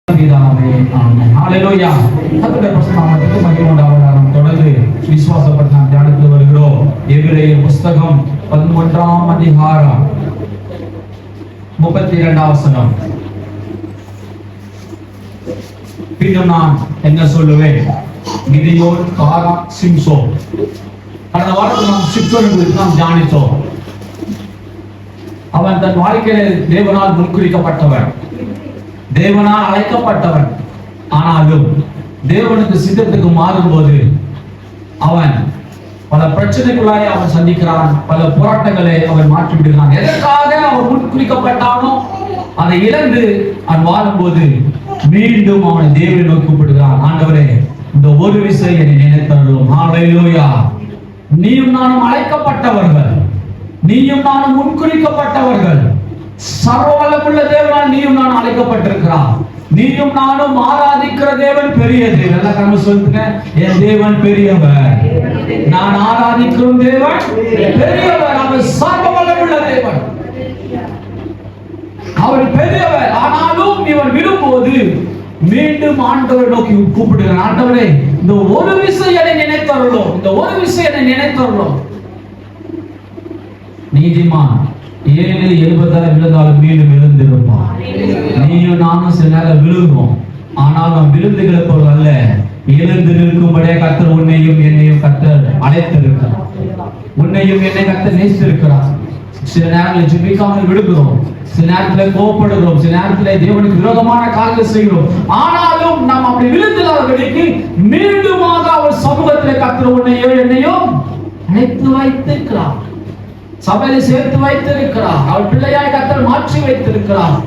ஹalleluya. கர்த்தருடைய பரிசுத்த நாமத்துக்கு மகிமை உண்டாவதாக. நாம் தொடர்ந்து விசுவாசப்பட்டு நாம் தியானித்து வருகிறோம். எபிரேயர் புத்தகம் 11ஆம் அதிகாரம் 32ஆம் வசனம். பின்னும் நான் என்ன சொல்லுவேன்? கிதியோன், பாராக், சிம்சோன். கடந்த வாரத்தில் நாம் சிம்சோனை குறித்து நாம் தியானித்தோம். அவன் தன் வாழ்க்கையில் தேவனால் முன்குறிக்கப்பட்டவன், தேவனால் அழைக்கப்பட்டவன். ஆனாலும் தேவனுக்கு சித்தத்துக்கு மாறும்போது அவன் பல பிரச்சனைகளாய் அவன் சந்திக்கிறான், பல போராட்டங்களை அவன் மாற்றி விடுகிறான். எதற்காக அவன் முன்குறிக்கப்பட்டானோ அதை இழந்து அவன் வாழும்போது மீண்டும் அவனை தேவனை நோக்கி கூப்பிடுகிறான். ஆண்டவரே, இந்த ஒரு விஷயம் என்னை நினைத்தருளும். ஹalleluya. நீயும் நானும் அழைக்கப்பட்டவர்கள், நீயும் நானும் முன்குறிக்கப்பட்டவர்கள். சர்வ வல்லமையுள்ள தேவனால் நீயும் நானும் அழைக்கப்பட்டிருக்கிறார். நீயும் நானும் ஆராதிக்கிற தேவன் பெரிய தேவன். எல்லாம் நம்ம சொல்லுங்க, என் தேவன் பெரியவர், நான் ஆராதிக்கிற தேவன் பெரியவர். அவர் சர்வ வல்லமையுள்ள தேவன், அவர் பெரியவர். ஆனாலும் இவன் விடும்போது மீண்டும் ஆண்டவரை நோக்கி கூப்பிடுகிறான். ஆண்டவரே, இந்த ஒரு விஷயம் என்னை நினைத்தருளும், இந்த ஒரு விஷயம் என்னை நினைத்தருளும். நீதிமான் 7-70 விழுந்தாலும் மீண்டும் எழுந்திருப்பான். நீயும் நானும் சில நேரம் விழுகிறோம், ஆனால் நாம் விழுந்து கிடப்பவர்கள் அல்ல, எழுந்து நிற்கும்படியே கர்த்தர் உன்னையும் என்னையும் கர்த்தர் அழைத்திருக்கிறார். உன்னையும் என்னை கர்த்தர் நேசித்திருக்கிறார். சில நேரங்களில் ஜெபிக்காமல் விடுகிறோம், சில நேரத்தில் கோபப்படுகிறோம், சில நேரத்தில் தேவனுக்கு விரோதமான காரியங்களை செய்கிறோம். ஆனாலும் நாம் அப்படி விழுந்துள்ளவர்களுக்கு மீண்டுமாக அவர் சமூகத்தில் கர்த்தர் உன்னையும் என்னையும் அழைத்து வைத்திருக்கிறார், சபையை சேர்த்து வைத்திருக்கிறார். அவர் பிள்ளையாய் கர்த்தர் மாற்றி வைத்திருக்கிறார்.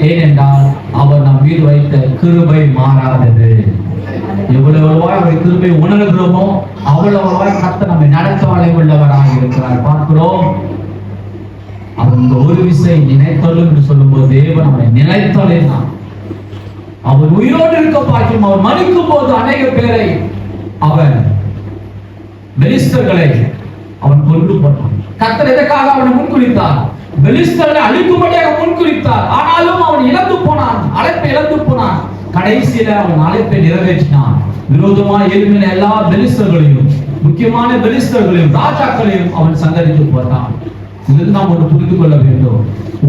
ஏனென்றால் அவர் நம் மீது வைத்த கிருபை மாறாதது. எவ்வளவு அவர் கிருபை உணர்கிறோமோ அவ்வளவு கர்த்தர் நம்மை நடத்த வளைவுள்ளவராக இருக்கிறார். பார்க்கிறோம், அவர் இந்த ஒரு விஷயம் நினைத்தலும் என்று சொல்லும்போது தேவன் அவனை நினைத்தலினான். அவர் உயிரோடு இருக்க பார்க்கும், அவர் மறிக்கும் போது அநேக பேரை அவன் பெலிஸ்தர்களை அவன் கொண்டு போனான். கர்த்தர் எதற்காக அவனை முன்குறித்தார்? பெலிஸ்தர்களை அழிக்கும்படியாக முன்குறித்தார். ஆனாலும் அவன் இழந்து போனான், அழைப்பை இழந்து போனான். கடைசியில அவன் அழைப்பை நிறைவேற்றினான். விரோதமாக எழுப்பின எல்லா பெலிஸ்தர்களையும், முக்கியமான பெலிஸ்தர்களையும் ராஜாக்களையும் அவன் சங்கரித்து போட்டான். இதில் நாம் ஒரு புரிந்து கொள்ள வேண்டும்.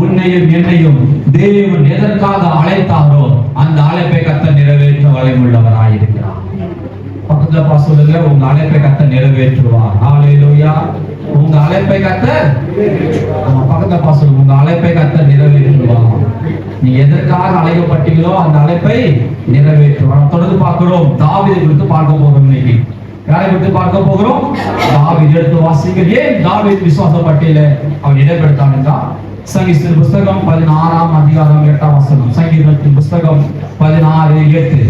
உன்னையும் என்னையும் தேவன் எதற்காக அழைத்தாரோ அந்த அழைப்பை கர்த்தர் நிறைவேற்ற வல்லமையுள்ளவராயிருக்கிறார். பக்கத்துல சொல்லுங்க, உங்க அழைப்பை கர்த்தர் நிறைவேற்றுவார். ஹalleluya. உங்க அழைப்பை கர்த்தர், பக்கத்துல சொல்லுங்க, உங்க அழைப்பை கர்த்தர் நிறைவேற்றுவார். நீ எதற்காக அழைக்கப்பட்டீங்களோ அந்த அழைப்பை நிறைவேற்றுவார். தொடர்ந்து பார்க்கிறோம், தாவீதை குறித்து பார்க்க போகிறோம். இன்னைக்கு யாரை குறித்து பார்க்க போகிறோம்? தாவீது. எடுத்து வாசிங்க. ஏன் தாவீது விசுவாச பட்டியல அவன் இடம்பெடுத்தான் என்றால், சங்கீதத்தின் புஸ்தகம் 16ஆம் அதிகாரம் 8ஆம் வசனம். சங்கீதத்தின் புஸ்தகம் 16:8.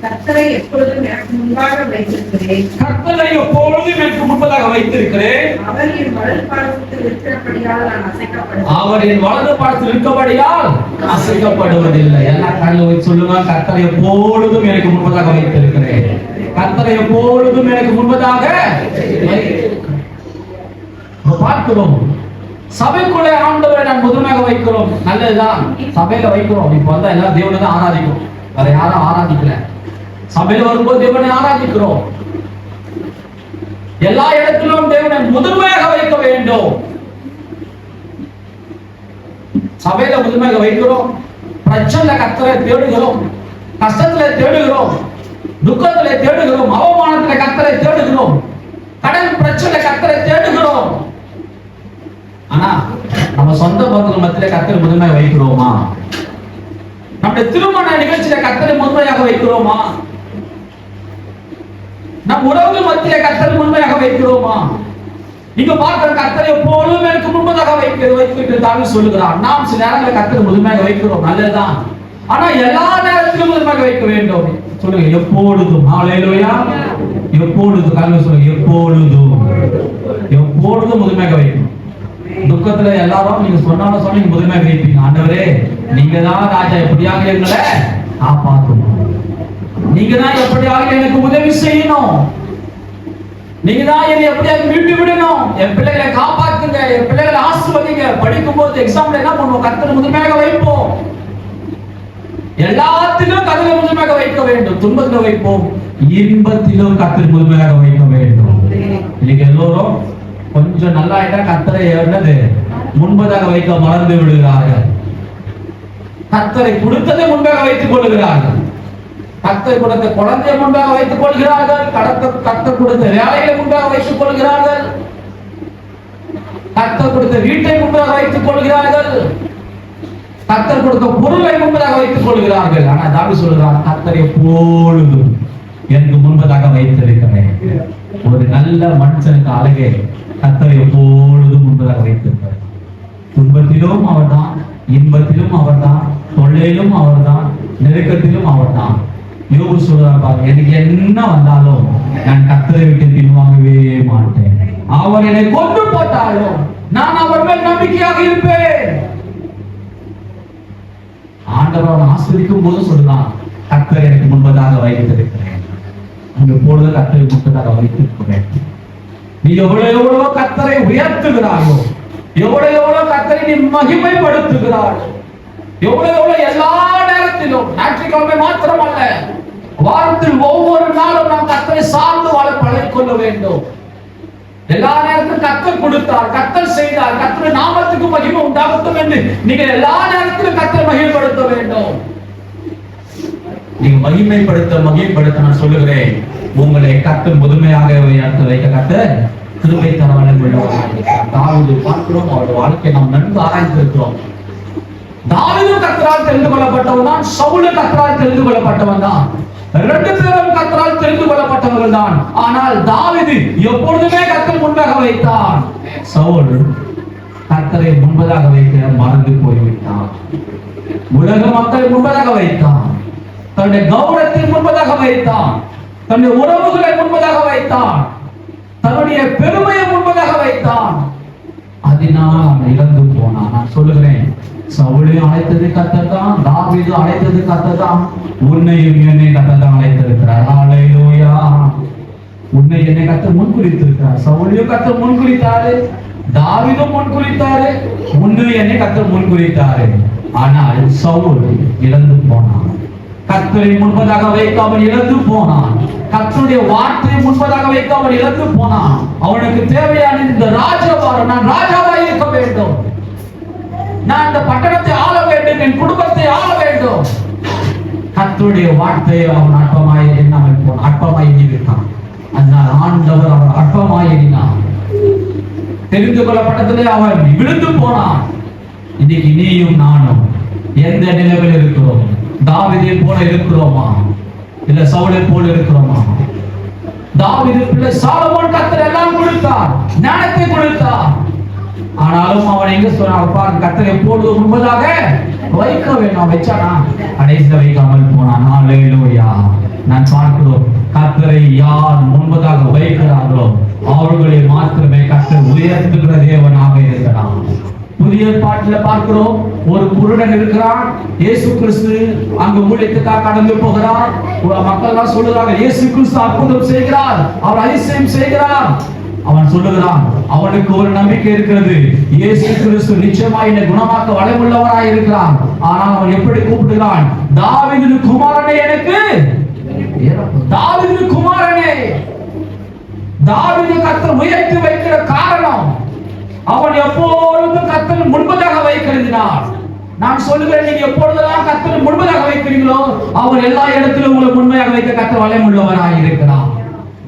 கர்த்தரை எப்பொழுதும் எனக்கு முன்பாக வைத்திருக்கிறேன், கர்த்தரை எப்பொழுதும் எனக்கு முன்பதாக வைத்திருக்கிறேன். அவர் என் வலது பாதத்தில் இருக்கிறபடியால் நான் அசைக்கப்படுவேன். அவர் என் வலது பாதத்தில் இருக்கிறபடியால் அசைக்கப்படுவதில்லை. எல்லா காரியங்களும் சொல்லுங்க, கர்த்தரை எப்பொழுதும் எனக்கு முன்பதாக வைத்திருக்கிறேன். கர்த்தரை எப்பொழுதும் எனக்கு முன்பதாக பார்க்கிறோம். சபைக்குள்ளே ஆண்டவரை நான் முதன்மையாக வைக்கிறோம், நல்லதுதான். சபையில வைக்கிறோம். இப்ப வந்தா எல்லாம் தேவனை தான் ஆராதிக்கும், வேற யாரும் ஆராதிக்கல. சபையில் வரும்போது தேவனை ஆராதிக்கிறோம். எல்லா இடத்திலும் தேவனை முதன்மையாக வைக்க வேண்டும். சபையில முதன்மையாக வைக்கிறோம், பிரச்சனை கர்த்தரை தேடுகிறோம், கஷ்டத்துல தேடுகிறோம், துக்கத்திலே தேடுகிறோம், அவமானத்திலே கர்த்தரை தேடுகிறோம், கடன் பிரச்சனை கர்த்தரை தேடுகிறோம். ஆனா நம்ம சொந்த பந்தங்கள் மத்தியிலே கர்த்தரை முதன்மையாக வைக்கிறோமா? நம்முடைய திருமண நிகழ்ச்சியில கர்த்தரை முதன்மையாக வைக்கிறோமா? நம் உறவுகள் மத்தியில கர்த்தரை முன்மையாக வைக்கிறோமா? நீங்க பார்க்கிற கர்த்தரை எப்பொழுதும் எனக்கு முன்பதாக வைக்கிறான்னு சொல்லுகிறார். நாம் சில நேரங்களில் கர்த்தரை முதன்மையாக வைக்கிறோம், நல்லதுதான். ஆனா எல்லா நேரத்திலும் முதன்மையாக வைக்க வேண்டும். சொல்லுங்க, எப்பொழுதும். ஹalleluya. எப்பொழுதும். கல்வி சொல்லுங்க, எப்பொழுதும், எப்பொழுதும் முதன்மையாக வைக்கணும். துக்கத்துல எல்லாரும் நீங்க சொன்னாலும் சொன்ன நீங்க முதன்மையாக வைப்பீங்க. ஆண்டவரே, நீங்க தான் ராஜா, எப்படியாக எங்களை காப்பாற்றணும், நீங்க தான் எப்படியாக எனக்கு உதவி செய்யணும். நீங்க தான் என்னை எப்படியாவது மீட்டு விடணும், என் பிள்ளைகளை காப்பாத்துங்க, என் பிள்ளைகளை ஆசீர்வதிங்க. படிக்கும் போது எக்ஸாம்ல என்ன பண்ணுவோம்? கர்த்தரை முதன்மையாக வைப்போம். எல்லாத்திலும் கர்த்தரை முதன்மையாக வைக்க வேண்டும். துன்பத்தில் வைப்போம், இன்பத்திலும் கர்த்தரை முதன்மையாக வைக்க வேண்டும். இன்னைக்கு எல்லோரும் கொஞ்சம் நல்லா ஆயிட்டா கர்த்தரை என்னது முன்பதாக வைக்க மறந்து விடுகிறார்கள். கர்த்தரை கொடுத்ததை முன்பாக வைத்துக் கொள்கிறார்கள். கர்த்தர் கொடுத்த குழந்தையை முன்பாக வைத்துக் கொள்கிறார்கள். கர்த்தர் கொடுத்த வேலையை முன்பாக வைத்துக் கொள்கிறார்கள். கர்த்தர் கொடுத்த வீட்டை முன்பாக வைத்துக் கொள்கிறார்கள். கர்த்தர் கொடுத்த பொருளை முன்பதாக வைத்துக் கொள்கிறார்கள். ஆனா தாவீது சொல்கிறார், கர்த்தரை எப்பொழுதும் எனக்கு முன்பதாக வைத்திருக்கிறேன். ஒரு நல்ல மனுஷனுக்கு அழகே கர்த்தரை எப்பொழுதும் முன்பதாக வைத்திருக்கிறார். துன்பத்திலும் அவர்தான், இன்பத்திலும் அவர்தான், தொல்லையிலும் அவர்தான், நெருக்கத்திலும் அவர்தான். யோபு சொல்றார் பாருங்க, எனக்கு என்ன வந்தாலும் நான் கர்த்தரை விட்டு பின்வாங்கவே மாட்டேன். அவர் என்னை கொண்டு போட்டாலும் நான் அவர் மேல் நம்பிக்கையாக இருப்பேன். ஆண்டவர் அவனை ஆஸ்வதிக்கும் போது சொல்லலாம், கர்த்தரை எனக்கு முன்பதாக வைத்திருக்கிறேன். அங்கு பொழுது கர்த்தரை முன்பதாக வைத்திருக்கிறேன். நீ எவ்வளவு கர்த்தரை உயர்த்துகிறாயோ, எவ்வளவு கர்த்தரை நீ மகிமைப்படுத்துகிறாயோ, எவ்வளவு எல்லா நேரத்திலும், ஞாயிற்றுக்கிழமை மாத்திரமல்ல, வாரத்தில் ஒவ்வொரு நாளும் நாம் கர்த்தரை சார்ந்து வாழ பழகிக் கொள்ள வேண்டும். எல்லா நேரத்திலும் கர்த்தர் கொடுத்தார், கர்த்தர் செய்தார், கர்த்தர் நாமத்துக்கு மகிமை உண்டாகட்டும் என்று நீங்கள் எல்லா நேரத்திலும் கர்த்தரை மகிமைப்படுத்த வேண்டும். நீங்க மகிமைப்படுத்த நான் சொல்லுகிறேன், உங்களை கர்த்தர் முதுமையாக வைக்க கர்த்தர் கிருபை தர வல்லமையுள்ளவராக இருக்கிறார். தாவீது பார்க்கிறோம், அவருடைய வாழ்க்கையை நாம் நன்கு ஆராய்ந்திருக்கிறோம். தாவீது கர்த்தரால் தெரிந்து கொள்ளப்பட்டவன் தான், சவுல் கர்த்தரால் தெரிந்து கொள்ளப்பட்டவன் தான். ரெண்டு பேரும் கர்த்தரால் தெரிந்து கொள்ளப்பட்டவர்கள் தான். ஆனால் தாவீது எப்பொழுதுமே கர்த்தர் முன்பாக வைத்தான். சவுல் கர்த்தரை முன்பதாக வைக்க மறந்து போய்விட்டான். உலக மக்களை முன்பதாக வைத்தான், தன்னுடைய கௌரவத்தை முன்பதாக வைத்தான், தன்னுடைய உறவுகளை முன்பதாக வைத்தான், தன்னுடைய பெருமையை முன்பதாக வைத்தான். அதனால் அவன் இழந்து போனான். நான் சொல்லுகிறேன், சவுலையும் அழைத்தது கர்த்தர் தான், தாவீது அழைத்தது கர்த்தர் தான், உன்னையும் என்னை கர்த்தர் தான் அழைத்திருக்கிறார். ஹல்லேலூயா. உன்னை என்னை கர்த்தர் முன்குறித்திருக்கிறார். சவுலையும் கர்த்தர் முன்குறித்தாரு, தாவீதும் முன்குறித்தாரு, உன்னையும் என்னை கர்த்தர் முன்குறித்தாரு. ஆனால் சவுல் இழந்து போனான். கர்த்தரை முன்பதாக வைக்காமல் இழந்து போனான். கர்த்தருடைய வார்த்தையை முன்பதாக வைக்காமல் இழந்து போனான். அவனுக்கு தேவையான இந்த ராஜபாரம், நான் ராஜாவாக இருக்க வேண்டும், நான் இந்த பட்டணத்தை ஆள வேண்டும், என் குடும்பத்தை ஆள வேண்டும். கர்த்தருடைய வார்த்தையை அவன் அற்பமாய் எண்ணாமல் போனான், அற்பமாய் எண்ணிவிட்டான். அதனால் ஆண்டவர் அவன் அற்பமாய் எண்ணினான். தெரிந்து கொள்ளப்பட்டதிலே அவன் விழுந்து போனான். இன்னைக்கு நீயும் நானும் எந்த நிலையில் இருக்கிறோம்? தாவீதை போல இருக்கிறோமா, இல்ல சவுலை போல இருக்கிறோமா? தாவீது பிள்ளை சாலமோன் கர்த்தர் எல்லாம் கொடுத்தார், ஞானத்தை கொடுத்தார். ஆனாலும் அவன் எங்க சொன்னான் பாருங்க, கர்த்தரை எப்பொழுது முன்பதாக வைக்க வேண்டும். வச்சானா? கடைசியில் வைக்காமல் போனான். ஹல்லேலூயா. நான் பார்க்கிறோம், கர்த்தரை யார் முன்பதாக வைக்கிறார்களோ அவர்களை மாத்திரமே கர்த்தர் உயர்த்துகிற தேவனாக இருக்கிறான். புதிய ஏற்பாட்டில் பார்க்கிறோம், ஒரு குருடன் இருக்கிறான். இயேசு கிறிஸ்து அங்கு ஊழியத்துக்காக கடந்து போகிறார். மக்கள் எல்லாம் சொல்லுறாங்க, இயேசு கிறிஸ்து அற்புதம் செய்கிறார், அவர் அதிசயம் செய்கிறார். அவன் சொல்லுகிறான், அவனுக்கு ஒரு நம்பிக்கை இருக்கிறது, இயேசு கிறிஸ்து நிச்சயமா என்னை குணமாக்க வல்லமையுள்ளவராய் இருக்கிறார். ஆனால் அவன் எப்படி கூப்பிடுகிறான்? தாவீதின் குமாரனே, எனக்கு தாவீதின் குமாரனே. தாவீதை கர்த்தர் உயர்த்தி வைக்கிற காரணம், அவன் எப்பொழுதும் கர்த்தர் முன்பதாக வைக்கிறார். நான் சொல்லுகிறேன், நீங்க எப்பொழுதெல்லாம் கர்த்தர் முன்பதாக வைக்கிறீங்களோ அவர் எல்லா இடத்திலும் உங்களை முன்மையாக வைக்க கர்த்தர் வல்லமையுள்ளவராய் இருக்கிறார்.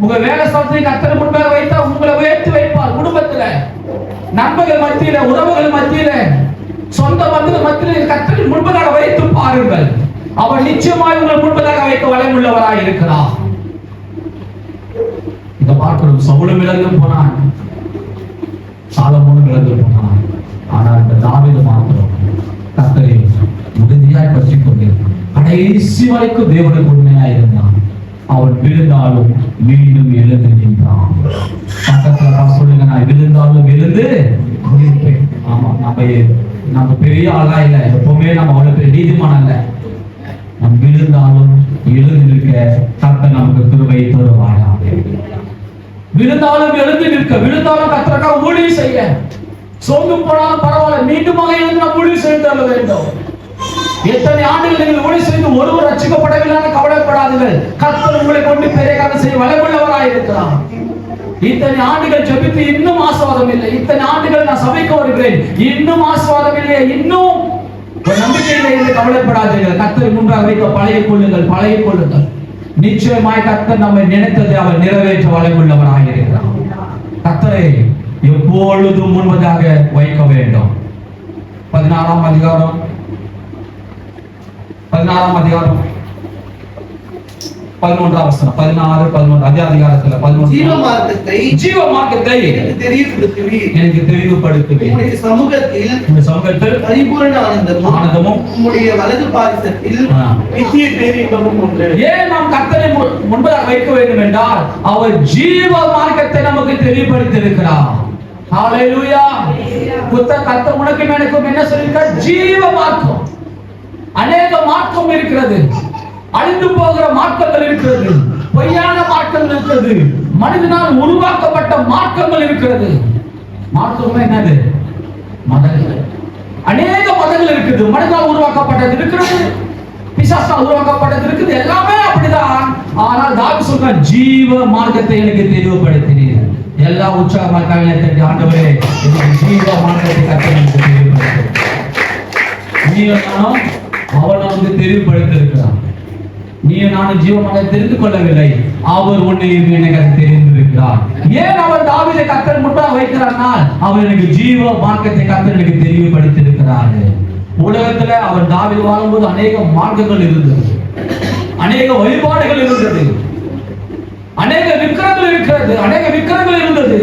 உங்க வேலை ஸ்தலத்தை கர்த்தர் முன்பாக வைத்தா உங்களை உயர்த்தி வைப்பார். குடும்பத்துல, நண்பர்கள் மத்தியில, உறவுகள் மத்தியில, சொந்த பந்தங்கள் மத்தியில கர்த்தர் முன்பதாக வைத்து பாருங்கள். அவர் நிச்சயமாய் உங்களை முன்பதாக வைக்க வல்லமையுள்ளவராய் இருக்கிறார். இதை பார்க்கிறோம். சவுலும் இழந்து போனான், சாலமோனும் இழந்து போனான். ஆனால் இந்த தாவீது மாத்திரம் கர்த்தரை உறுதியாய் பற்றிக் கொண்டு கடைசி வரைக்கும் தேவனுக்கு உண்மையாய் இருந்தான். அவன் விழுந்தாலும் மீண்டும் எழுந்து நின்றான். பக்கத்துல சொல்லுங்க, நான் விழுந்தாலும் எழுந்து நிற்பேன். ஆமா, நம்ம பெரிய ஆளா இல்ல, எப்பவுமே நம்ம அவ்வளவு பெரிய நீதிமான் இல்ல. நம் விழுந்தாலும் எழுந்து நிற்க கர்த்தர் நமக்கு கிருபை தருவாராக. விழுந்தாலும் எழுந்து நிற்க, விழுந்தாலும் கர்த்தருக்காக ஊழியம் செய்ய, சோர்ந்து போனாலும் பரவாயில்ல, மீண்டுமாக எழுந்து நாம் ஊழியம் செய்து வேண்டும். எத்தனை ஆண்டுகள் நீங்கள் ஊழியம் செய்து ஒருவர் ரட்சிக்கப்படவில்லை கவலைப்படாதீர்கள். கர்த்தர் உங்களை கொண்டு பெரிய காரியம் செய்ய வல்லவராய் இருக்கிறார். இத்தனை ஆண்டுகள் ஜெபித்து இன்னும் ஆசீர்வாதம் இல்லை, இத்தனை ஆண்டுகள் நான் சபைக்கு வருகிறேன் இன்னும் ஆசீர்வாதம் இல்லை, இன்னும் ஒரு நம்பிக்கை இல்லை என்று கவலைப்படாதீர்கள். கர்த்தர் முன்பாக வைக்க பழைய கொள்ளுங்கள். நிச்சயமாய் கர்த்தர் நம்மை நினைத்ததை அவர் நிறைவேற்ற வல்லவராய் இருக்கிறார். கர்த்தரை எப்பொழுதும் முன்பதாக வைக்க வேண்டும். 16ஆம் அதிகாரம் 11ஆம் வசனம், 16, 11 அதே அதிகாரத்துல 11. ஜீவ மார்க்கத்தை எனக்கு தெளிவுபடுத்துவீர். உம்முடைய சமூகத்தில் பரிபூரண ஆனந்தமும் உம்முடைய வலது பாரிசத்தில் நித்திய பேரின்பமும் உண்டு. ஏன் நாம் கர்த்தரை முன்பதாக வைக்க வேண்டும் என்றால் அவர் ஜீவ மார்க்கத்தை நமக்கு தெளிவுபடுத்தி இருக்கிறார். ஹalleluya. கர்த்தர் உனக்கும் எனக்கும் என்ன சொல்லிருக்கார்? ஜீவ மார்க்கம். அநேக மார்க்கம் இருக்கிறது, அழிந்து போகிற மார்க்கங்கள் இருக்கிறது, பொய்யான மார்க்கங்கள் இருக்கிறது, மனிதனால் உருவாக்கப்பட்ட மார்க்கங்கள் இருக்கிறது. மார்க்கம் என்னது? மதங்கள். அநேக மதங்கள் இருக்குது. மனிதனால் உருவாக்கப்பட்டது இருக்கிறது, பிசாசால் உருவாக்கப்பட்டது இருக்குது, எல்லாமே அப்படிதான். ஆனால் தாவீது சொல்றார், ஜீவ மார்க்கத்தை எனக்கு தெளிவுபடுத்தினீர். எல்லா உற்சாகமாக கையில ஆண்டவரே எனக்கு ஜீவ மார்க்கத்தை கர்த்தர் எனக்கு தெளிவுபடுத்து. நீயும் அவன் தெளிவுபடுத்தி இருக்கிறான். நீ நானும் ஜீவமாக தெரிந்து கொள்ளவில்லை, அவர் உன்னையும் எனக்கு தெரிந்திருக்கிறார். ஏன் அவர் தாவீதை கர்த்தர் முன்பாக வைக்கிறார்? அவர் எனக்கு ஜீவ மார்க்கத்தை கர்த்தர் எனக்கு தெளிவுபடுத்தி இருக்கிறார். உலகத்துல அவர் தாவீது வாழும்போது அநேக மார்க்கங்கள் இருந்தது, அநேக வழிபாடுகள் இருந்தது, அநேக விக்கிரங்கள் இருந்தது.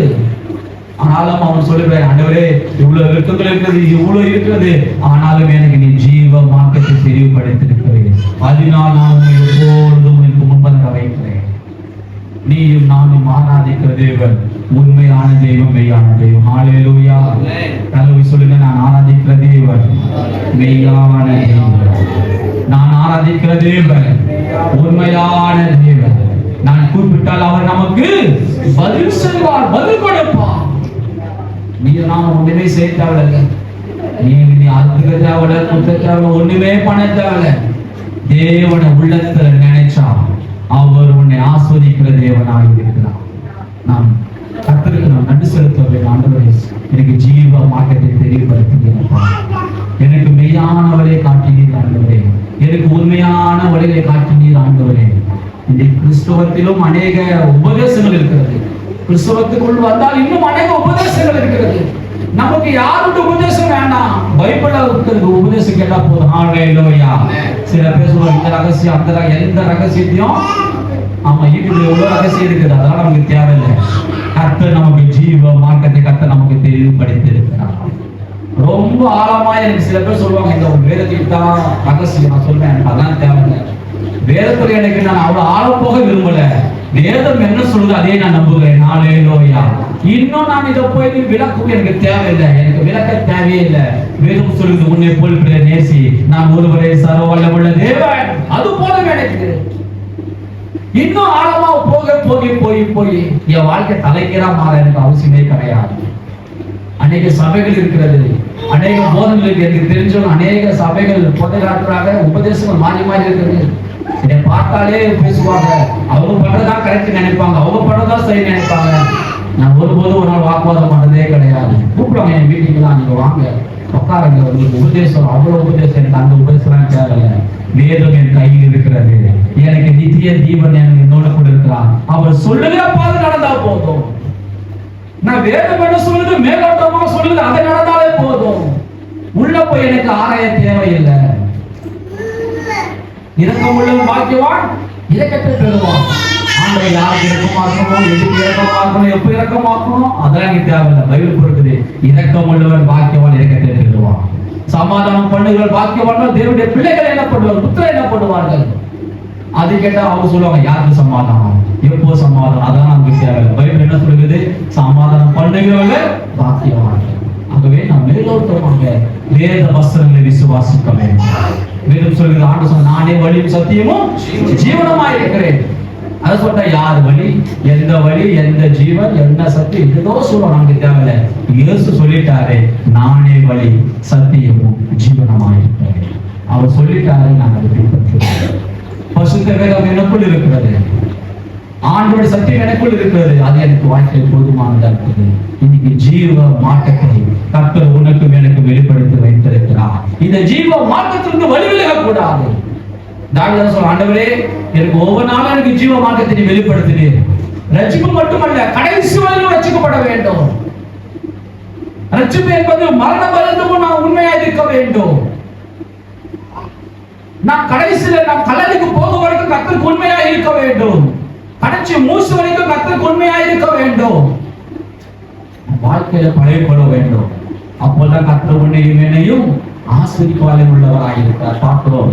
ஆனாலும் அவன் சொல்லுவேன், ஆண்டவரே இவ்வளவு விருத்தங்கள் இருக்கிறது, இவ்வளவு இருக்கிறது, ஆனாலும் எனக்கு நீ ஜீவ மார்க்கத்தை தெளிவுபடுத்தி இருக்கிறேன். அதனால் நான் எப்பொழுதும் எனக்கு முன்பதாக வைக்கிறேன். நீயும் நானும் ஆராதிக்கிற தேவன் உண்மையான தெய்வம், மெய்யான தெய்வம். ஹalleluya. கலவி சொல்லுங்க, நான் ஆராதிக்கிற தேவன் மெய்யான தெய்வம். நான் ஆராதிக்கிற தேவன் உண்மையான தேவன். நான் கூப்பிட்டால் அவர் நமக்கு பதில் செய்வார், பதில் கொடுப்பார். நீ நான் ஒண்ணுமே செய்ய தேவையில்லை, நீ அதுக்கு தேவையில்லை, குத்த தேவை, ஒண்ணுமே பண்ண தேவையில்லை. தேவனை உள்ளத்துல நினைச்சா அவர் உன்னை ஆஸ்வதிக்கிற தேவனாக இருக்கிறார். நாம் கர்த்தருக்கு நாம் நன்றி செலுத்த வேண்டும். ஆண்டவரே எனக்கு ஜீவ மார்க்கத்தை தெளிவுபடுத்துகிறப்பா, எனக்கு மெய்யானவரை காட்டினீர் ஆண்டவரே, எனக்கு உண்மையான வழியை காட்டினீர் ஆண்டவரே. இந்த கிறிஸ்தவத்திலும் அநேக உபதேசங்கள் இருக்கிறது. கிறிஸ்தவத்துக்குள் வந்தால் இன்னும் அநேக உபதேசங்கள் இருக்கிறது. நமக்கு யாருடைய உபதேசம் வேண்டாம், பைபிள்ல இருக்கிறது உபதேசம் கேட்டா போதும். ஹalleluya. சில பேர் சொல்லுவாங்க இந்த ரகசியம் அந்த எந்த ரகசியத்தையும், ஆமா இதுல எவ்வளவு ரகசியம் இருக்குது, அதெல்லாம் நமக்கு தேவையில்லை. கர்த்தர் நமக்கு ஜீவ மார்க்கத்தை கர்த்தர் நமக்கு தெளிவுபடுத்தி இருக்கிறார். ரொம்ப ஆழமா எனக்கு சில பேர் சொல்லுவாங்க இந்த வேதத்துக்கு தான் ரகசியம். நான் சொல்றேன் எனக்கு அதெல்லாம் தேவையில்லை. வேதத்துல எனக்கு நான் அவ்வளவு ஆழம் போக விரும்பல. வேதம் என்ன சொல்லுது அதே நான் நம்புகிறேன். ஹalleluya. இன்னும் நான் இதை போய் விளக்கு எனக்கு தேவையில்லை, எனக்கு விளக்க தேவையே இல்லை. வேதம் சொல்லுது உன்னை போல் பிற நேசி, நான் ஒருவரே சர்வ வல்லமுள்ள தேவன். அது போல எனக்கு இன்னும் ஆழமா போய் என் வாழ்க்கை தலைகீழா மாற எனக்கு அவசியமே கிடையாது. அநேக சபைகள் இருக்கிறது, அநேக போதனைகள் எனக்கு தெரிஞ்சவங்க, அநேக சபைகள் போதனையாளர்களாக உபதேசங்கள் மாறி இருக்கிறது. இதை பார்த்தாலே பேசுவாங்க, அவங்க பண்றதா கரெக்ட் நினைப்பாங்க, அவங்க பண்றதா சரி நினைப்பாங்க. நான் ஒருபோதும் ஒரு நாள் வாக்குவாதம் பண்றதே கிடையாது. கூப்பிடுவாங்க என் வீட்டுக்குலாம், நீங்க வாங்க உட்காருங்க, உங்களுக்கு உபதேசம் அவ்வளவு உபதேசம், எனக்கு அந்த உபதேசம் தேவையில்லை. வேதம் என் கையில் இருக்கிறது, எனக்கு நித்திய ஜீவன் என்னோட கூட இருக்கிறார். அவர் சொல்லுகிற பாதை நடந்தா போதும். நான் வேதம் என்ன சொல்லுது, மேலோட்டமா சொல்லுது, அதை நடந்தாலே போதும். உள்ள போய் எனக்கு ஆராய தேவையில்லை. இரக்கமுள்ளவன் பாக்கியவான், இரக்கத்தை பெறுவான். ஆண்டவர் யாருக்கு இரக்கமாக்கணும், எதுக்கு இரக்கமாக்கணும், எப்ப இரக்கமாக்கணும், அதெல்லாம் எனக்கு தேவையில்லை. பைபிள் கொடுக்குது, இரக்கமுள்ளவன் பாக்கியவான், இரக்கத்தை பெறுவான். சமாதானம் பண்ணுகிற பாக்கியவான், தேவனுடைய பிள்ளைகள் என்ன பண்ணுவார்கள், புத்திரர் என்ன பண்ணுவார்கள். அது கேட்டா அவங்க சொல்லுவாங்க, யாருக்கு சமாதானம், எப்போ சமாதானம், அதெல்லாம் நமக்கு தேவையில்லை. பைபிள் என்ன சொல்லுது, சமாதானம் பண்ணுகிறவர்கள் பாக்கியவான்கள். ஆகவே நாம் மேலோட்டமாக வேத வசனங்களை விசுவாசிக்க வேண்டும். வேதம் சொல்கிறது, ஆண்டு சொன்ன நானே வழியும் சத்தியமும் ஜீவனமாய் இருக்கிறேன். அதை சொல்ற யார் வழி, எந்த ஜீவன், என்ன சத்தியம், ஏதோ சொல்ல நமக்கு தேவையில்லை. இயேசு சொல்லிட்டாரு, நானே வழி சத்தியமும் ஜீவனமாயிருக்கிறேன். அவர் சொல்லிட்டாரு, நான் அதை பின்பற்றுவேன். பரிசுத்த வேதம் எனக்குள் இருக்கிறது, ஆண்டவருடைய சத்தியம் எனக்குள் இருக்கிறது, அது எனக்கு வாழ்க்கை போதுமானதா இருக்குது. இன்னைக்கு ஜீவ மார்க்கத்தை கர்த்தர் உனக்கும் எனக்கு வெளிப்படுத்தி வைத்திருக்கிறார். இந்த ஜீவ மார்க்கத்திலிருந்து வழிவிலக கூடாது. தாவீது சொல்ற, ஆண்டவரே எனக்கு ஒவ்வொரு நாளும் எனக்கு ஜீவ மார்க்கத்தை நீ வெளிப்படுத்தினீர். ரட்சிப்பு மட்டுமல்ல, கடைசி வரையிலும் ரட்சிக்கப்பட வேண்டும். ரட்சிப்பு என்பது மரணம் வரைக்கும் நான் உண்மையாக இருக்க வேண்டும். நான் கடைசியில நான் கல்லறைக்கு போக வரைக்கும் கர்த்தருக்கு உண்மையாக இருக்க வேண்டும். கடைசி மூச்சு வரைக்கும் கர்த்தருக்கு உண்மையாக இருக்க வேண்டும். வாழ்க்கையில பழையப்பட வேண்டும். அப்போதான் கர்த்தர் உன்னையும் என்னையும் ஆசீர்வாதம் உள்ளவராக இருக்கிறார். பார்க்கிறோம்.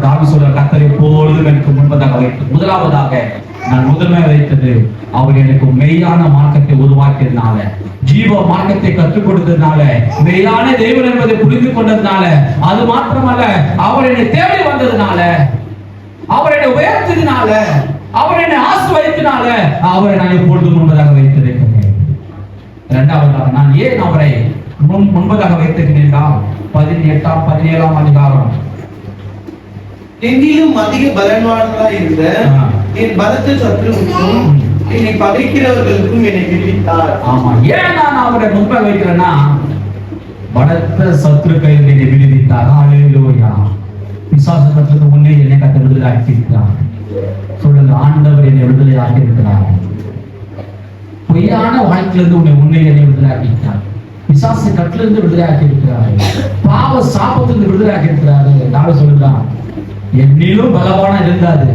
தாவீது சொல்ற, கர்த்தர் எப்பொழுதும் எனக்கு முன்பதாக வைத்து, முதலாவதாக நான் முதன்மை வைத்தது அவர் எனக்கு மெய்யான மார்க்கத்தை உருவாக்கியதுனால, ஜீவ மார்க்கத்தை கற்றுக் கொடுத்ததுனால, மெய்யான தேவன் என்பதை புரிந்து கொண்டதுனால, அது மாத்திரமல்ல அவர் என்னை தேடி வந்ததுனால, அவர் என்னை உயர்த்ததுனால, அவர் என்னை ஆசீர்வதித்ததுனால அவரை நான் எப்பொழுதும் முன்பதாக வைத்திருக்கிறேன். இரண்டாவதாக நான் ஏன் அவரை முன்பதாக வைத்திருக்கிறேன்? 18ஆம் 17ஆம் அதிகாரம். என்னிலும் அதிக பலவான்களாய் இருந்த என் பலத்த சத்துருவுக்கும் என்னை பகைக்கிறவர்களுக்கும் என்னை விடுவித்தார். ஆமா, ஏன் நான் அவரை முன்பதாக வைக்கிறேன்னா, பலத்த சத்துருக்கள் என்னை விடுவித்தார். ஹல்லேலூயா. பிசாசுகளிலிருந்து முன்னே என்னை கர்த்தர் விடுதலையாக்கி இருக்கிறார். சொல்லுங்க, ஆண்டவர் என்னை விடுதலையாக்கி இருக்கிறார். பொய்யான வாழ்க்கையிலிருந்து உன்னை முன்னே என்னை விடுதலையாக்கி இருக்கிறார். பிசாசு கட்டிலிருந்து விடுதலையாக்கி இருக்கிறார். பாவ சாபத்திலிருந்து விடுதலையாக்கி இருக்கிறார். தாவீது சொல்றான், என்னிலும் பலவான இருந்தாது,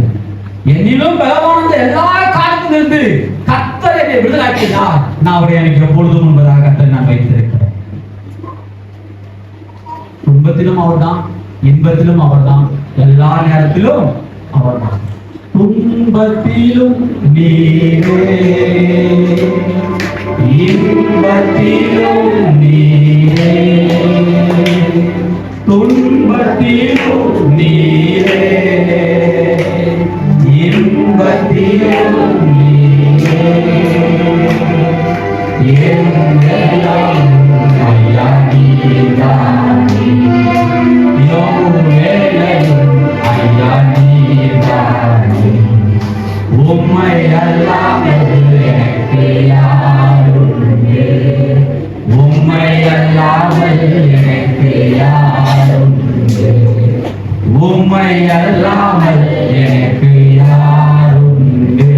என்னிலும் பலவான எல்லா காலத்திலிருந்து கர்த்தர் என்னை விடுதலையாக்கினார். நான் அவரை எனக்கு எப்பொழுதும் முன்பதாக கர்த்தர் நான் வைத்திருக்கிறேன். துன்பத்திலும் அவர்தான், இன்பத்திலும் அவர்தான், எல்லா நேரத்திலும் அவர்தான். துன்பத்திலும் நீரே, இன்பத்திலும் நீரே, துன்பத்திலும் நீரே, இன்பத்திலும் நீரே, எல்லாம் ஐயா நீதானே, யோவேலையும் ஐயா நீதானே, உம்மை அல்லாமல் எனக்கு யாருண்டு, உம்மை அல்லாமல் எனக்கு யாருண்டு, உம்மை அல்லாமல் எனக்கு யாருண்டு,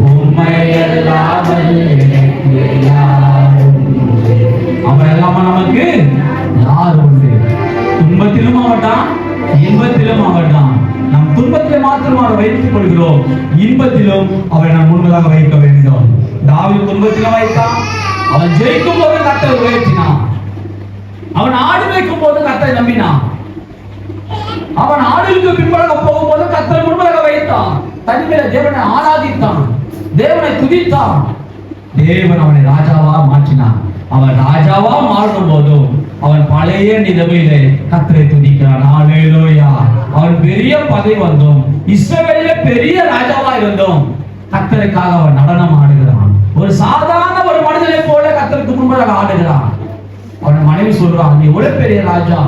உம்மை அல்லாமல் எனக்கு யாருண்டு. அவன் இல்லாம நமக்கு யார் உண்டு? துன்பத்திலும் அவர்தான், இன்பத்திலும் அவர்தான். நம் துன்பத்தை மாத்திரம் அவரை வைத்துக் கொள்கிறோம், இன்பத்திலும் அவரை நாம் முன்பதாக வைக்க வேண்டும். தாவீது துன்பத்திலும் வைத்தான். அவன் ஜெயிக்கும் போது கர்த்தரை உயர்த்தினான். அவன் ஆடு வைக்கும் போது கர்த்தரை நம்பினான். அவன் ஆடுகளுக்கு பின்பதாக போகும்போது கர்த்தரை முன்பதாக வைத்தான். தனிமையில தேவனை ஆராதித்தான், தேவனை துதித்தான். தேவன் அவனை ராஜாவா மாற்றினான். அவன் ராஜாவா மாறும் போதும் அவன் பழைய நிலைமையிலே கர்த்தரை துதிக்கிறான். ஹல்லேலூயா. அவன் பெரிய பதவி வந்தோம், இஸ்ரவேலிலே பெரிய ராஜாவா இருந்தோம், கர்த்தருக்காக அவன் நடனம் ஆடுகிறான். ஒரு சாதாரண ஒரு மனிதனை போல கர்த்தருக்கு முன்பதாக ஆடுகிறான். அவன் மனைவி சொல்றான், நீ எவ்வளவு பெரிய ராஜா,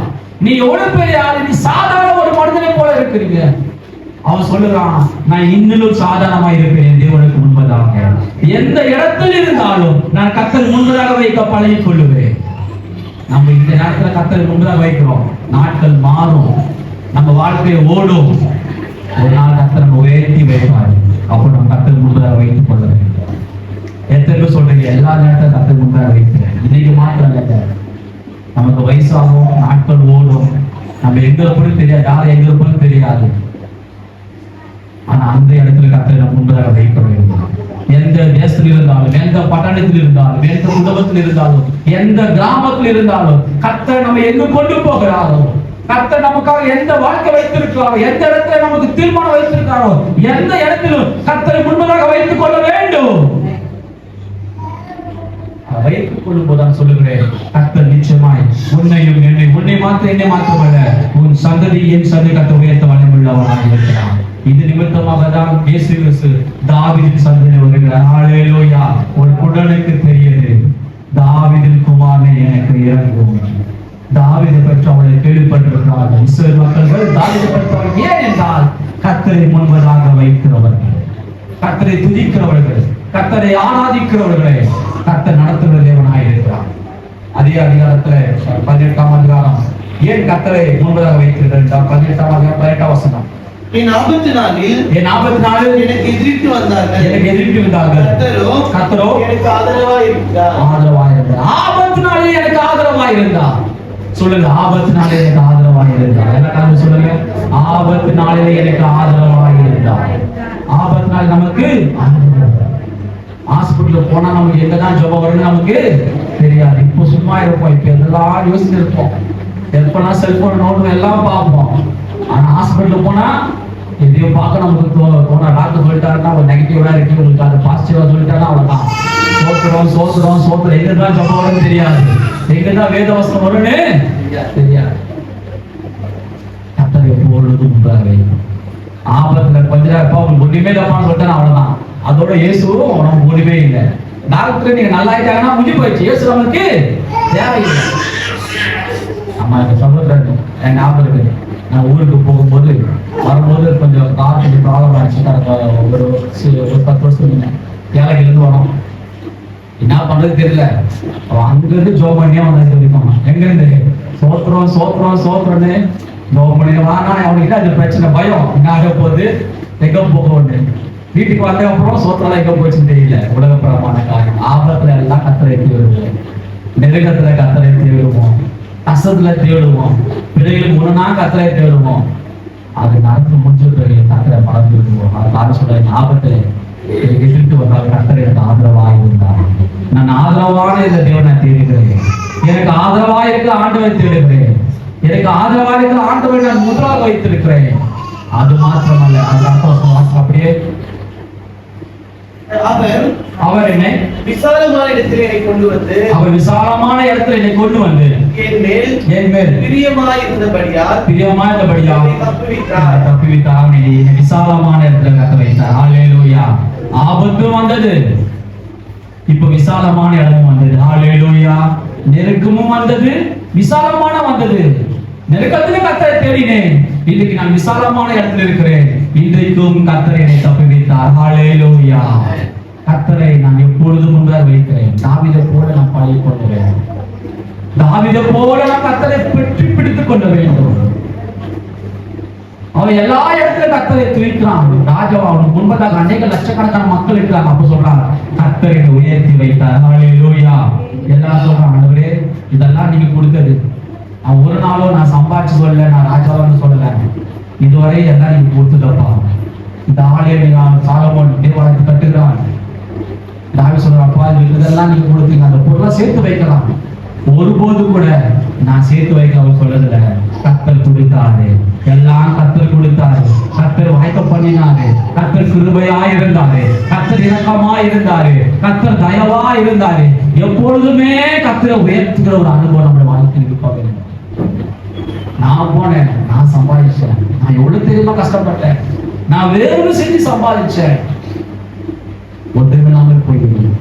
நீ எவ்வளவு பெரிய ஆளு, நீ சாதாரண ஒரு மனிதனை போல இருக்கிறீங்க. அவன் சொல்லுறான், நான் இன்னும் சாதாரணமா இருக்கிறேன் தேவனுக்கு முன்பதாக. எந்த இடத்தில் இருந்தாலும் நான் கர்த்தர் முன்பதாக வைக்க பழகிக் கொள்ளுவேன். நம்ம இந்த நேரத்துல கர்த்தர் முன்பதாக வைக்கிறோம், நாட்கள் மாறும், நம்ம வாழ்க்கையை ஓடும். ஒரு நாள் கர்த்தர் நம்ம உயர்த்தி வைப்பார். அப்போ நம்ம கர்த்தர் முன்பதாக வைத்துக் கொள்ள வேண்டும். எத்தனை பேர் சொல்றீங்க, எல்லா நேரத்திலும் கர்த்தர் முன்பதாக வைக்கிறேன்? இன்னைக்கு மாத்திரம் இல்லை, நமக்கு வயசாகும், நாட்கள் ஓடும், நம்ம எங்க இருப்போம் தெரியாது, யார் எங்க இருப்போம் தெரியாது. ஆனா அந்த இடத்துல கர்த்தரை நம்ம முன்பதாக வைக்க வேண்டும். எந்த தேசத்தில் இருந்தாலும், எந்த பட்டணத்தில் இருந்தாலும், எந்த குடும்பத்தில் இருந்தாலும், எந்த கிராமத்தில் இருந்தாலும், கர்த்தர் நம்ம எங்க கொண்டு போகிறாரோ, கர்த்தர் நமக்காக எந்த வாழ்க்கை வைத்திருக்கிறாரோ, எந்த இடத்துல நமக்கு தீர்மானம் வைத்திருக்கிறாரோ, எந்த இடத்திலும் கர்த்தரை முன்பதாக வைத்துக் கொள்ள வேண்டும். வைத்துக் கொள்ளும் போதுதான் சொல்லுகிறேன், கர்த்தர் நிச்சயமாய் உன்னை மாத்திரம் என்னை மாத்திரமல்ல, உன் சந்ததி என் சந்ததி கர்த்தர் உயர்த்த வல்லமையுள்ளவராக இருக்கிறார். இது நிமித்தமாக தான் இயேசு கிறிஸ்து தாவீதின் சந்ததியில் வருகிறார். ஹalleluya. ஒரு குடலுக்கு தெரியுது, தாவீதின் குமாரனே எனக்கு இறங்கும். தாவீதை பற்றி அவளை கேள்விப்பட்டிருக்கிறார்கள் இஸ்ரவேல் மக்கள். தாவீதை பற்றி ஏன் என்றால் கர்த்தரை முன்பதாக வைக்கிறவர்கள், கர்த்தரை துதிக்கிறவர்கள், கர்த்தரை ஆராதிக்கிறவர்களை கர்த்தர் நடத்துகிற தேவனாய் இருக்கிறார். அதே அதிகாரத்துல 18ஆம் அதிகாரம் ஏன் கர்த்தரை முன்பதாக வைக்கிறது என்றால் 18ஆம் அதிகாரம் 18ஆம் வசனம். என் ஆபத்து நாளில் எனக்கு எதிர்த்து வந்தார்கள், கர்த்தரோ எனக்கு ஆதரவாய் இருந்தார். ஆபத்து நாளில் எனக்கு ஆதரவாய் இருந்தார். சொல்லுங்க, ஆபத்து நாளில் எனக்கு ஆதரவாய் இருந்தார். எல்லாரும் சொல்லுங்க, ஆபத்து நாளில் எனக்கு ஆதரவாய் இருந்தார். ஆபத்து நாள் நமக்கு ஹாஸ்பிட்டல் போனா நமக்கு எங்கதான் ஜெபம் வரும்னு நமக்கு தெரியாது. இப்போ சும்மா இருப்போம், இப்ப எதெல்லாம் யோசிச்சு இருப்போம், எப்பெல்லாம் செல்போன் நோட்டு எல்லாம் பார்ப்போம். ஆனா ஹாஸ்பிட்டல் போனா எதையும் பார்க்க நமக்கு தோணா. டாக்டர் சொல்லிட்டாருன்னா ஒரு நெகட்டிவா இருக்கு, உங்களுக்கு அது பாசிட்டிவா சொல்லிட்டாருன்னா அவ்வளவுதான். சோத்துறோம் எங்கதான் ஜெபம் வரும்னு தெரியாது, எங்கதான் வேதவசனம் வரும்னு தெரியாது. கர்த்தர் எப்பொழுதும் முன்பாக வைக்கும். ஆபத்துல கொஞ்ச நேரம் எப்ப உங்களுக்கு ஒண்ணுமே தப்பான்னு சொல்லிட்டேன் அவ்வளவுதான். அதோட இயேசுவும் நமக்கு ஒண்ணுமே இல்லை. டாக்டர் நீங்க நல்லா ஆயிட்டாங்கன்னா முடிஞ்சு போயிடுச்சு, இயேசு நமக்கு தேவையில்லை. நம்ம சொல்றது என் ஞாபகம் இருக்குது, நான் ஊருக்கு போகும்போது வரும்போது கொஞ்சம் கார் ப்ராப்ளம் ஆச்சு. ஒரு 10 வருஷம் ஏழைகிலிருந்து வரோம், என்ன பண்றது தெரியல. அவன் அங்கிருந்து ஜோம் பண்ணியே வந்து சொல்லிப்பான், எங்க இருந்து சோத்துறோன்னு ஜோம் பண்ணி வாங்க. அவனுக்கு அது பிரச்சனை, பயம் என்ன ஆக போகுது, எங்க போக ஒண்ணு. வீட்டுக்கு வந்த அப்புறம் சோத்திரம் எங்க போச்சுன்னு தெரியல. உலகப்புறமான காரியம். ஆபத்துல எல்லாம் கத்தரை தேடுவோம், நெருக்கத்துல கத்தரை தேடுவோம், கஷ்டத்துல தேடுவோம், பிள்ளைகளுக்கு முன்னா கத்தரை தேடுவோம். அது நடந்து முடிஞ்சு கத்தரை மறந்து விடுவோம். அது சொல்ற ஆபத்துல எதிர்த்து வந்தால் கர்த்தர் எனக்கு ஆதரவாக இருந்தார். நான் ஆதரவான இந்த தேவனை தேடுகிறேன், எனக்கு ஆதரவாக இருக்க ஆண்டவரை தேடுகிறேன், எனக்கு ஆதரவாக இருக்கிற ஆண்டவரை நான் முதலாக வைத்திருக்கிறேன். அது மாத்திரமல்ல, அது அர்த்தம் அப்படியே அவர் என்னை விசாலமான இடத்தில் என்னை கொண்டு வந்து, அவர் விசாலமான இடத்துல என்னை கொண்டு வந்து என் மேல் பிரியமாயிருந்தபடியால் தப்புவித்தார். என்னை விசாலமான இடத்துல கத்த வைத்தார். ஹல்லேலூயா. ஆபத்து வந்தது, இப்ப விசாலமான இடமும் வந்தது. ஹல்லேலூயா. நெருக்கமும் வந்தது, விசாலமான வந்தது. நெருக்கத்திலே கர்த்தரை தேடினேன், இன்னைக்கு நான் விசாலமான இடத்துல இருக்கிறேன். இன்றைக்கும் கர்த்தரை என்னை தப்புவித்தார். ஹல்லேலூயா. கர்த்தரை நான் எப்பொழுதும் முன்பாக வைக்கிறேன். தாவீதை போல நான் பழகிக் கொள்கிறேன், தாவீதை போல நான் கர்த்தரை பற்றி பிடித்துக் கொள்ள வேண்டும். அவன் எல்லா இடத்திலும் கர்த்தரை துதிக்கிறான். ராஜா அவனுக்கு முன்பதாக அநேக லட்சக்கணக்கான மக்கள் இருக்கிறாங்க. அப்ப சொல்றாங்க, கர்த்தரை உயர்த்தி வைத்தார். ஹல்லேலூயா. எல்லாரும் சொல்றாங்க, ஆண்டவரே இதெல்லாம் நீங்க கொடுத்தது. நான் ஒரு நாளும் நான் சம்பாதிச்சு சொல்லல, நான் ராஜாவான்னு சொல்லல, இதுவரை எல்லாம் நீங்க கொடுத்துட்டப்பா. இந்த ஆலயம் நான் சாலமோன் தேவாலயத்தை கட்டுகிறான். தாவீது சொல்றப்பா, இதெல்லாம் நீங்க கொடுத்தீங்க, அந்த பொருளை சேர்த்து வைக்கலாம். ஒருபோது கூட நான் சேர்த்து வைக்க சொல்லல. கர்த்தர் கொடுத்தாரு, எல்லாம் கர்த்தர் கொடுத்தாரு. கர்த்தர் வாய்க்க பண்ணினாரு, கர்த்தர் கிருபையா இருந்தாரு, கர்த்தர் இரக்கமா இருந்தாரு, கர்த்தர் தயவா இருந்தாரு. எப்பொழுதுமே கர்த்தரை உயர்த்துகிற ஒரு அனுபவம் நம்ம வாழ்க்கையில் இருக்க வேண்டும். நான் போனேன், நான் சம்பாதிச்சேன், நான் எவ்வளவு தெரியுமா கஷ்டப்பட்டேன், நான் வேறு செஞ்சு சம்பாதிச்சேன், ஒன்றுமில்லாமல் போய்விடும்.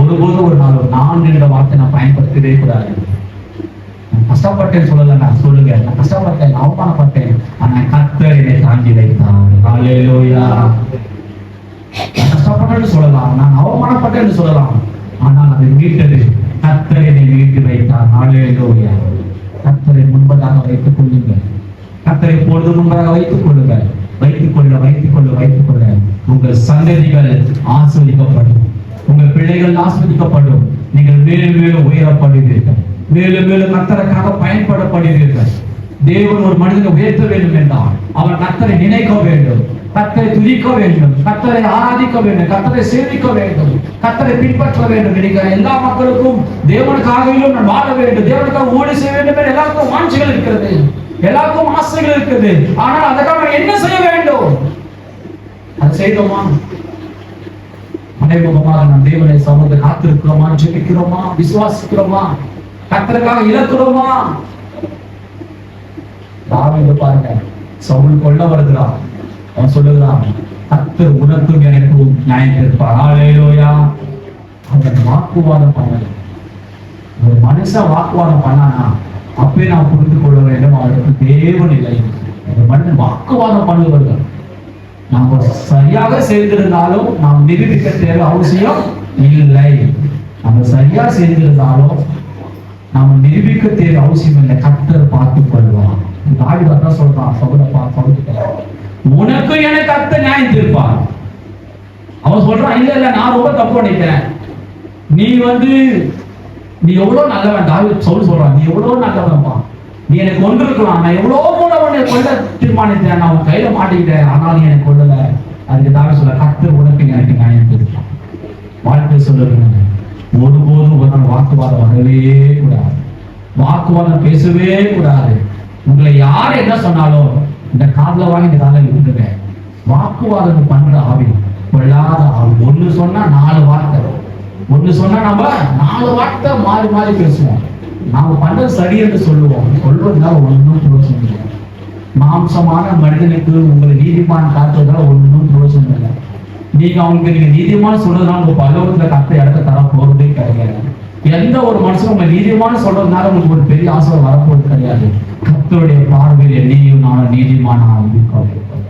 ஒருபோதும் ஒரு நாள் நான் என்ற வார்த்தை நான் பயன்படுத்தவே கூடாது. நான் கஷ்டப்பட்டேன் சொல்லல, நான் சொல்லுங்க, நான் கஷ்டப்பட்டேன், நான் அவமானப்பட்டேன், ஆனா கர்த்தர் என்னை தாங்கி வைத்தார். ஹல்லேலூயா. நான் கஷ்டப்பட்டேன்னு சொல்லலாம், நான் அவமானப்பட்டேன்னு சொல்லலாம், ஆனால் அதை மீட்டது கர்த்தர் என்னை மீட்டு வைத்தார். ஹல்லேலூயா. கர்த்தரை முன்பதாக வைத்துக் கொள்ளுங்கள், கர்த்தரை பொழுது முன்பாக வைத்துக் கொள்ளுங்கள். வைத்துக் கொள்ள உங்கள் சந்ததிகள் ஆசீர்வதிக்கப்படும், உங்கள் பிள்ளைகள் ஆசீர்வதிக்கப்படும். நீங்கள் மேலும் மேலும் உயரப்படுவீர்கள், மேலும் மேலும் கர்த்தருக்காக பயன்படப்படுவீர்கள். தேவன் ஒரு மனிதனை உயர்த்த வேண்டும் என்றால் அவன் கர்த்தரை நினைக்க வேண்டும், கர்த்தரை துதிக்க வேண்டும், கர்த்தரை ஆராதிக்க வேண்டும், கர்த்தரை சேவிக்க வேண்டும், கர்த்தரை பின்பற்ற வேண்டும். நினைக்கிற எல்லா மக்களுக்கும் தேவனுக்காகவும் நான் வாழ வேண்டும், தேவனுக்காக ஊழி செய்ய வேண்டும் என்று எல்லாருக்கும் வாஞ்சிகள் இருக்கிறது, எல்லாருக்கும் ஆசைகள் இருக்குது. ஆனால் அதற்காக என்ன செய்ய வேண்டும்? அது செய்தோமா? மறைமுகமாக நம் தேவனை சமூகத்தை காத்திருக்கிறோமா, ஜெபிக்கிறோமா, விசுவாசிக்கிறோமா, கர்த்தருக்காக இழக்கிறோமா? தாவீது பாருங்க, சவுல் கொல்ல வருகிறான், அவன் சொல்லுகிறான், கர்த்தர் உனக்கும் எனக்கும் நியாயம் தீர்ப்பார். ஹல்லேலூயா. அவன் வாக்குவாதம் பண்ணல. ஒரு மனுஷன் வாக்குவாதம் பண்ணானா அப்பே நாம் புரிந்து கொள்ள வேண்டும், அவருக்கு தேவன் இல்லை. ஒரு மனிதன் வாக்குவாதம் பண்ணுவார்கள். நாம் சரியாக செய்திருந்தாலும் நாம் நிரூபிக்க தேவை அவசியம் இல்லை. நம்ம சரியா செய்திருந்தாலும் நாம நிரூபிக்க தேவை அவசியம் இல்லை. கர்த்தர் பார்த்துக் கொள்வார். தாவீது அதான் சொல்றான், உனக்கு எனக்கு கர்த்தர் நியாயம் தீர்ப்பார். அவன் சொல்றான், இல்ல நான் ரொம்ப தப்பு பண்ணிட்டேன், நீ எவ்வளவு நல்லவன். தாவீது சொல்றான், நீ எவ்வளவு நல்லவன்பா, நீ எனக்கு கொண்டு இருக்கலாம், நான் எவ்வளவு கூட உன்னை கொல்ல தீர்மானித்தேன், நான் உன் கையில மாட்டிக்கிட்டேன், ஆனால் நீ எனக்கு கொள்ளல. அதுக்கு தாவீது சொல்ல, கர்த்தர் உனக்கு எனக்கு நியாயம் தீர்ப்பார். வாழ்க்கை சொல்லுங்க, ஒருபோதும் ஒரு நாள் வாக்குவாதம் வரவே கூடாது, வாக்குவாதம் பேசவே கூடாது. உங்களை யார் என்ன சொன்னாலும் இந்த காதுல வாங்கி இந்த காதல விட்டுங்க. வாக்குவாதம் பண்ற ஆவி கொள்ளாத ஆவி. ஒண்ணு சொன்னா 4 வார்த்தை, ஒண்ணு சொன்னா நம்ம 4 வார்த்தை மாறி மாறி பேசுவோம். நாம பண்றது சரி என்று சொல்லுவோம், சொல்றதுனால ஒன்றும் பிரயோஜனம் இல்லை. மாம்சமான மனிதனுக்கு உங்களை நீதிமான் காட்டுறதுனால ஒன்றும் பிரயோஜனம் இல்லை. நீங்க நீதிமான் சொல்றதுனால உங்க பல்லவத்துல கத்த இடத்த தர போறதே கிடையாது. எந்த ஒரு மனுஷனும் உங்க நீதிமான சொல்றதுனால உங்களுக்கு ஒரு பெரிய ஆசை வரப்போறது கிடையாது. கர்த்தருடைய பார்வையில் நீயும் நானும் நீதிமானா இருக்க வேண்டும்.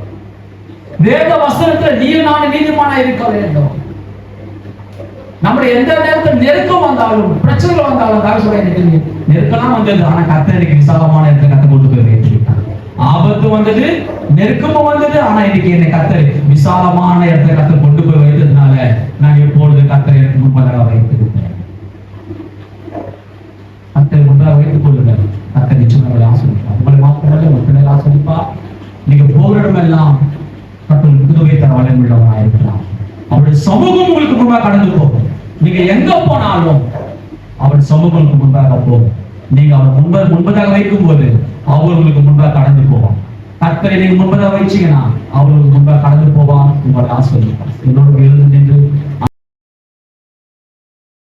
வேத வசனத்துல நீயும் நானும் நீதிமானா இருக்க வேண்டும். நம்முடைய எந்த நேரத்தில் நெருக்கம் வந்தாலும் பிரச்சனைகள் வந்தாலும் நெருக்கலாம் வந்தது, ஆனா கர்த்தர் எனக்கு விசாலமான இடத்துல கத்த கொண்டு போய் வைத்திருக்கார். ஆபத்து வந்தது, நெருக்கமும் வந்தது, ஆனா இன்னைக்கு என்னை கர்த்தர் விசாலமான இடத்துல கர்த்தர் கொண்டு போய் வைத்ததுனால நான் எப்பொழுது கர்த்தர் எனக்கு முன்பதாக வைத்திருக்கேன். கர்த்தரை முன்பதாக வைத்துக் கொள்ளுங்கள். கர்த்தர் நிச்சயம் உங்களை ஆசீர்வதிப்பார். உங்களை மாத்திரமல்ல உங்கள் பிள்ளைகளை ஆசீர்வதிப்பார். நீங்க போகிற இடமெல்லாம் கர்த்தர் புதுவை தர வல்லமையுள்ளவராக இருக்கிறார். அவருடைய சமூகம் உங்களுக்கு முன்பாக கடந்து போகும். நீங்க எங்க போனாலும் அவருடைய சமூகம் முன்பாக போகும். நீங்க அவர் முன்பதாக வைக்கும் போது அவர் உங்களுக்கு முன்பாக கடந்து போவான். கர்த்தரை நீங்க முன்பதாக வச்சீங்கன்னா அவர்களுக்கு முன்பாக கடந்து போவான். உங்களை ஆசீர்வதிப்பார். என்னோட எழுந்து நின்று